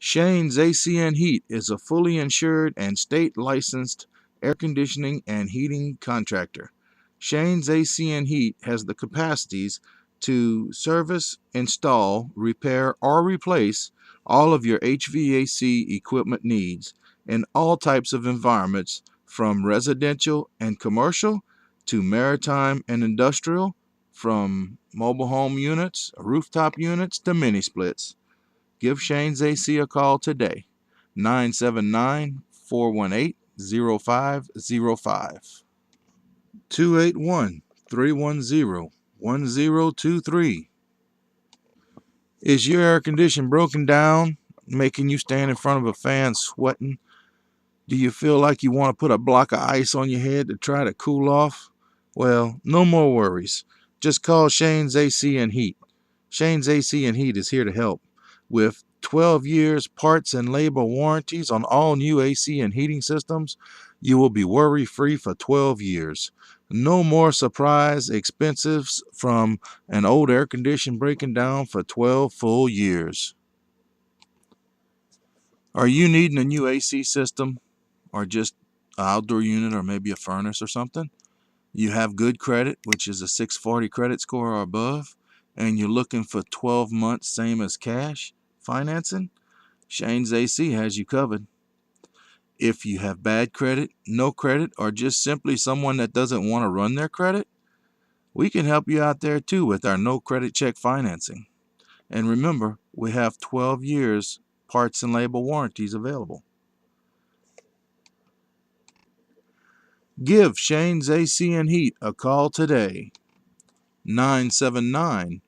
Shane's AC and Heat is a fully insured and state-licensed air conditioning and heating contractor. Shane's AC and Heat has the capacities to service, install, repair, or replace all of your HVAC equipment needs in all types of environments, from residential and commercial to maritime and industrial, from mobile home units, rooftop units to mini splits. Give Shane's AC a call today, 979-418-0505, 281-310-1023. Is your air condition broken down, making you stand in front of a fan sweating? Do you feel like you want to put a block of ice on your head to try to cool off? Well, no more worries. Just call Shane's AC and Heat. Shane's AC and Heat is here to help. With 12 years parts and labor warranties on all new AC and heating systems, you will be worry-free for 12 years. No more surprise expenses from an old air conditioner breaking down for 12 full years. Are you needing a new AC system, or just an outdoor unit, or maybe a furnace or something? You have good credit, which is a 640 credit score or above, and you're looking for 12 months same as cash financing? Shane's AC has you covered. If you have bad credit, no credit, or just simply someone that doesn't want to run their credit, we can help you out there too with our no credit check financing. And remember, we have 12 years parts and labor warranties available. Give Shane's AC and Heat a call today, 979-418-0505.